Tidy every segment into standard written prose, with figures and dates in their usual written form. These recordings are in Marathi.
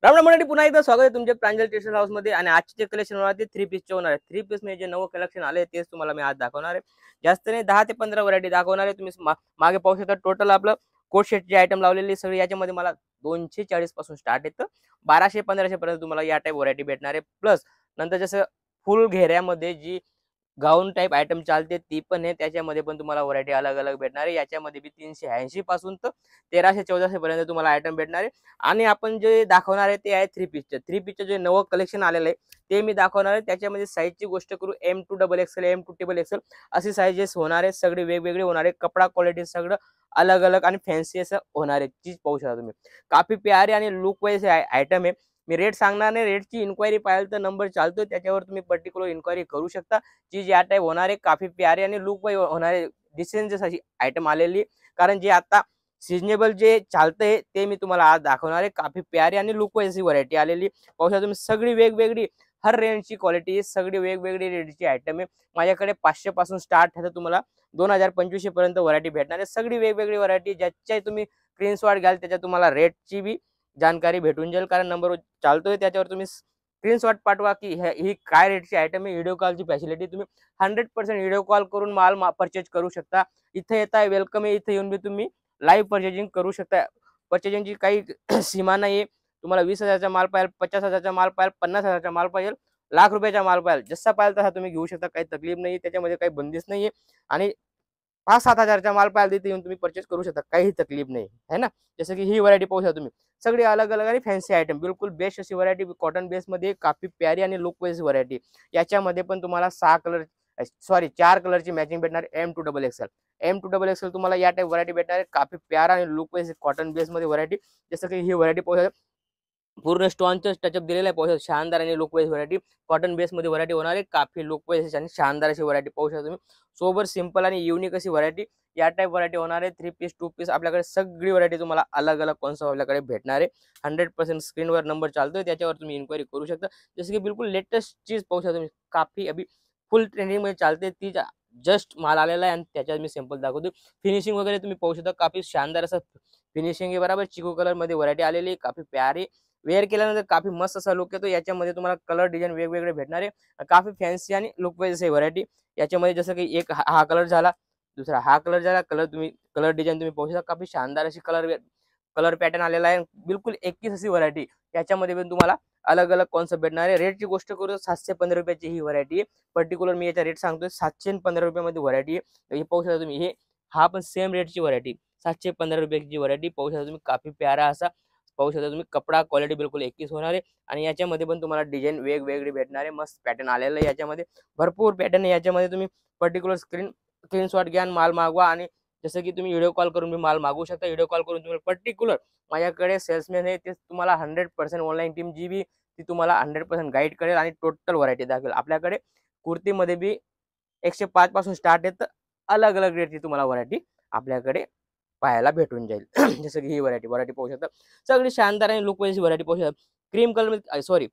राम राम मंडळी, पुन्हा एकदा स्वागत आहे तुमच्या प्रांजल टेक्सटाईल हाऊस मध्ये। आणि आजचे जे कलेक्शन होणार ते 3 पीसचे होणार आहे। 3 पीस मध्ये जे नवं कलेक्शन आले तेच तुम्हाला मी आज दाखवणार आहे। जास्त नाही, 10 ते 15 व्हरायटी दाखवणार आहे। तुम्ही मागे पाहू शकता टोटल आपलं कोट सेटचे आयटम लावलेले सगळे याच्यामध्ये मला 240 पासून स्टार्ट येतं 1200-1500 पर्यंत तुम्हाला या टाइप व्हरायटी भेटणार आहे। प्लस नंतर जसं फुल घेऱ्यामध्ये जी गाउन टाइप आयटम चालते ती पण आहे, त्याच्यामध्ये पण तुम्हाला व्हरायटी अलग अलग भेटणार आहे। याच्यामध्ये बी 380 पासून तर 1300-1400 पर्यंत तुम्हाला आयटम भेटणार आहे। आणि आपण जे दाखवणार आहे ते आहे 3 पीसचे। 3 पीसचे जे नवं कलेक्शन आलेलं आहे ते मी दाखवणार आहे। त्याच्यामध्ये साईजची गोष्ट करू, M to XXL, M to XXL असे साईजेस होणार आहेत। सगळे वेगवेगळे होणार आहे। कपडा क्वालिटी सगळं अलग अलग आणि फॅन्सी असं होणार आहे। चीज पाहू शकता तुम्ही, काफी प्यारे आणि लुक वाईज आयटम आहे। मी रेट सांगणार नाही, रेटची इन्क्वायरी पाहिजे तर नंबर चालतो त्याच्यावर तुम्ही पर्टिक्युलर इन्क्वायरी करू शकता। चीज या टाइप होणार आहे, काफी प्यारे आणि लुक वाईज होणार आहे। डिसेंट अशी आयटम आलेली, कारण जे आता सीजनेबल जे चालतंय ते मी तुम्हाला आज दाखवणार आहे। काफी प्यारी आणि लुक वाईज व्हरायटी आलेली पाहू शकता तुम्ही। सगळी वेगवेगळी हर रेंजची क्वालिटी, सगळी वेगवेगळी रेंजची आयटम आहे। माझ्याकडे 500 पासून स्टार्ट आहे, तुम्हाला 2025 पर्यंत व्हरायटी भेटणार आहे। सगळी वेगवेगळी व्हरायटी, ज्याच्या तुम्ही स्क्रीनशॉट घ्याल त्याच्या तुम्हाला रेटची बी जानकारी भेटून जाईल, कारण नंबर चालतोय त्याच्यावर तुम्ही स्क्रीनशॉट पाठवा की ही काय रेटची आयटम आहे। व्हिडिओ कॉलची फॅसिलिटी तुम्ही 100% व्हिडिओ कॉल करून माल परचेज करू शकता। इथे येताय वेलकम आहे, इथे येऊन बी तुम्ही लाईव्ह परचेजिंग करू शकता। परचेजिंगची काही सीमा नाहीये। तुम्हाला 20,000चा माल पाहिजे, 50,000चा माल पाहिजे, 50,000चा माल पाहिजे, लाख रुपयाचा माल पाहिजे, जसा पाहिजे तसा तुम्ही घेऊ शकता। काही तकलीफ नाही, त्याच्यामध्ये काही बंदिश नाहीये। आणि 5-7 हजारचा माल पाहिजे तिथे येऊन तुम्ही परचेस करू शकता, काही तकलीफ नाही है ना। जसं की ही व्हरायटी पाहू शकता तुम्ही, सगळी अलग अलग आणि फॅन्सी आयटम, बिलकुल बेस्ट अशी व्हरायटी कॉटन बेस मध्ये, काफी प्यारी आणि लुक वाईज व्हरायटी। याच्यामध्ये पण तुम्हाला 4 कलरची मॅचिंग भेटणार। M to XXL, M to XXL तुम्हाला या टाइप व्हरायटी भेटणार आहे। काफी प्यारा आणि लुक वाईज कॉटन बेस मध्ये व्हरायटी। जसं की ही व्हरायटी पाहू शकता, पूर्ण स्टोनचं टचअप दिलेलं आहे। पाहू शकता शानदार आणि look wise variety, cotton base मध्ये व्हरायटी होणार आहे। काफी लुक वाईज आणि शानदार अशी व्हरायटी पाहू शकता तुम्ही। सोबर सिंपल आणि युनिक अशी व्हरायटी या टाइप व्हरायटी होणार आहे। 3 पीस 2 पीस आपल्याकडे सगळी व्हरायटी तुम्हाला अलग अलग कॉन्सेप्ट आपल्याकडे भेटणार आहे। 100% स्क्रीनवर नंबर चालतोय त्याच्यावर तुम्ही इन्क्वायरी करू शकता। जसं की बिलकुल लेटेस्ट चीज पाहू शकता तुम्ही, काफी अभी फुल ट्रेंडिंग मध्ये चालते ती जस्ट माल आलेला आहे आणि त्याच्यात मी सॅम्पल दाखवतो। फिनिशिंग वगैरे तुम्ही पाहू शकता, काफी शानदार असं फिनिशिंग आहे। बरोबर चिकू कलर मध्ये व्हरायटी आलेली, काफी प्यारी, वेअर केल्यानंतर काफी मस्त असा लुक येतो। याच्यामध्ये तुम्हाला कलर डिझाईन वेगवेगळे भेटणार आहे। काफी फॅन्सी आणि लुक वाईज आहे व्हरायटी। याच्यामध्ये जसं की एक हा कलर झाला, दुसरा हा कलर झाला, कलर डिझाईन तुम्ही पाहू शकता। काफी शानदार अशी कलर पॅटर्न आलेला आहे, बिलकुल 21 अशी व्हरायटी। याच्यामध्ये पण तुम्हाला अलग अलग कॉन्सेप्ट भेटणार आहे। रेटची गोष्ट करू, 715 रुपयाची ही व्हरायटी आहे। पर्टिक्युलर मी याचा रेट सांगतोय, 715 रुपयामध्ये व्हरायटी आहे। हे पाहू शकता तुम्ही, हा पण सेम रेटची व्हरायटी, 715 रुपयाची व्हरायटी पाहू शकता तुम्ही। काफी प्यारा असा पाहू शकता तुम्ही, कपडा क्वालिटी बिलकुल 21 होणार आहे। आणि याच्यामध्ये पण तुम्हाला डिझाईन वेगवेगळी भेटणार आहे। मस्त पॅटर्न आलेलं आहे, याच्यामध्ये भरपूर पॅटर्न आहे। याच्यामध्ये तुम्ही पर्टिक्युलर स्क्रीनशॉट घ्या, माल मागवा। आणि जसं की तुम्ही व्हिडिओ कॉल करून माल मागवू शकता। व्हिडिओ कॉल करून तुम्ही पर्टिक्युलर माझ्याकडे सेल्समॅन आहे, ते तुम्हाला 100% ऑनलाईन टीम जी बी ती तुम्हाला 100% गाईड करेल आणि टोटल व्हरायटी दाखवेल। आपल्याकडे कुर्तीमध्ये बी 105 पासून स्टार्ट आहे, तर अलग अलग रेटची तुम्हाला व्हरायटी आपल्याकडे पाहायला भेटून जाईल। जसं की ही व्हरायटी पाहू शकता, सगळी शानदार आणि लुक वाईज व्हरायटी पाहू शकता। क्रीम कलर मध्ये, सॉरी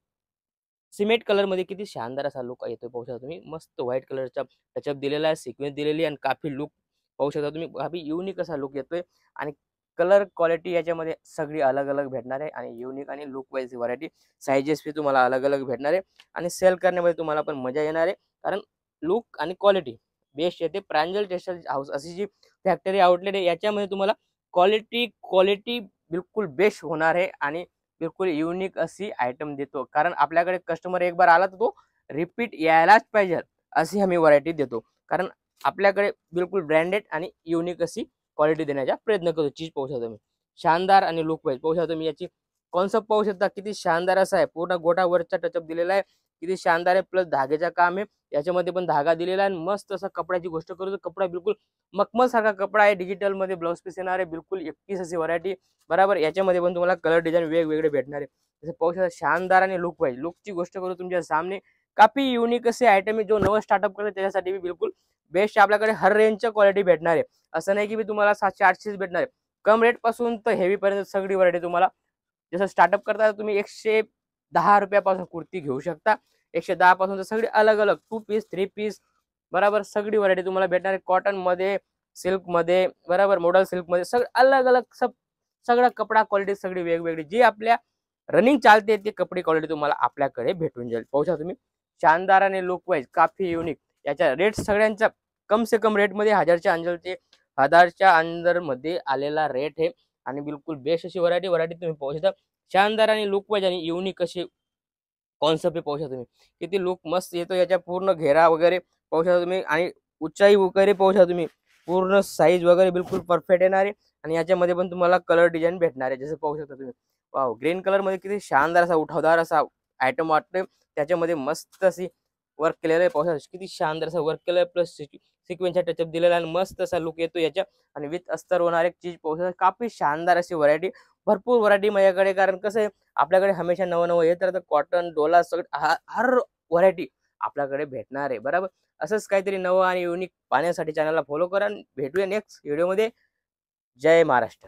सिमेंट कलर मध्ये किती शानदार असा लुक येतोय पाहू शकता तुम्ही। मस्त व्हाईट कलरचा टचअप दिलेला आहे, सिक्वेन्स दिलेली आणि काफी लुक पाहू शकता तुम्ही, काफी युनिक असा लुक येतोय। आणि कलर क्वालिटी याच्यामध्ये सगळी अलग अलग भेटणार आहे आणि युनिक आणि लुक वाईज व्हरायटी। साईजेस बी तुम्हाला अलग अलग भेटणार आहे आणि सेल करण्यामध्ये तुम्हाला पण मजा येणार आहे, कारण लुक आणि क्वालिटी बेस्ट येते। प्रांजल टेक्सटाईल हाऊस अशी जी फॅक्टरी आउटलेट आहे, याच्यामध्ये तुम्हाला क्वालिटी बिलकुल बेस्ट होणार आहे आणि बिलकुल युनिक अशी आयटम देतो। कारण आपल्याकडे कस्टमर एक बार आला तर तो रिपीट यायलाच पाहिजे, अशी आम्ही व्हरायटी देतो। कारण आपल्याकडे बिलकुल ब्रँडेड आणि युनिक अशी क्वालिटी देण्याचा प्रयत्न करतो। चीज पाहू शकता तुम्ही, शानदार आणि लुक वाईज पाहू शकता तुम्ही। याची कॉन्सेप्ट पाहू शकता, किती शानदार असा आहे। पूर्ण गोटावरचा टचअप दिलेला आहे, किती शानदार आहे। प्लस धाग्याचा काम आहे, याच्यामध्ये पण धागा दिलेला आहे। मस्त असा कपड्याची गोष्ट करू तर कपडा बिलकुल मखमल सारखा कपडा आहे। डिजिटल मध्ये ब्लाउज पीस येणार आहे, बिलकुल 21 अशी व्हरायटी बरोबर। याच्यामध्ये पण तुम्हाला कलर डिझाईन वेगवेगळे भेटणार आहे। जसं पाहू शकता शानदार आणि लुक वाईज। लुकची गोष्ट करू तुमच्या सामने, काफी युनिक असे आयटम आहे। जो नवं स्टार्टअप करतो त्याच्यासाठी बिलकुल बेस्ट आपल्याकडे हर रेंजच्या क्वालिटी भेटणार आहे। असं नाही की मी तुम्हाला 700-800 भेटणार आहे, कम रेट पासून तर हेवी पर्यंत सगळी व्हरायटी तुम्हाला। जसं स्टार्टअप करता तुम्ही 110 रुपयापासून कुर्ती घेऊ शकता, 110 पासून तर सगळी अलग अलग 2 पीस 3 पीस बरोबर सगळी व्हरायटी तुम्हाला भेटणार आहे। कॉटन मध्ये, सिल्क मध्ये बरोबर, मॉडल सिल्क मध्ये, सगळं अलग अलग सगळा कपडा क्वालिटी सगळी वेगवेगळी जी आपल्या रनिंग चालते ते कपडे क्वालिटी तुम्हाला आपल्याकडे भेटून जाईल. पाहू शकता तुम्ही शानदार आणि लुक वाईज काफी युनिक. याच्या रेट सगळ्यांचा कम से कम रेटमध्ये 1000च्या अंदर मध्ये आलेला रेट आहे आणि बिलकुल बेस्ट अशी व्हरायटी तुम्ही पाहू शकता. शानदार आणि लुक वाईज आणि युनिक अशी कॉन्सेप्ट पाहू शकता तुम्ही. किती लुक मस्त येतो. याच्या पूर्ण घेरा वगैरे पाहू शकता तुम्ही आणि उंचाई वगैरे पाहू शकता तुम्ही. पूर्ण साईज वगैरे बिलकुल परफेक्ट येणार आहे आणि याच्यामध्ये पण तुम्हाला कलर डिझाईन भेटणार आहे. जसं पाहू शकता तुम्ही वाव ग्रीन कलर मध्ये किती शानदार असा उठावदार असा आयटम वाटतोय. त्याच्यामध्ये मस्त अशी वर्क केलेलं आहे. पाहू शकता किती शानदार असं वर्क केलं प्लस सिक्वेन्सचा टचअप दिलेला आणि मस्त असा लुक येतो याच्या आणि विथ अस्तर होणार एक चीज पाहू शकता. काफी शानदार अशी व्हरायटी, भरपूर व्हरायटी माझ्याकडे. कारण कसं आहे आपल्याकडे हमेशा नवं नवं येत राहतं. कॉटन डोला सगळं हर व्हरायटी आपल्याकडे भेटणार आहे. बरोबर असंच काहीतरी नवं आणि युनिक पाहण्यासाठी चॅनलला फॉलो करा. भेटूया नेक्स्ट व्हिडिओमध्ये. जय महाराष्ट्र.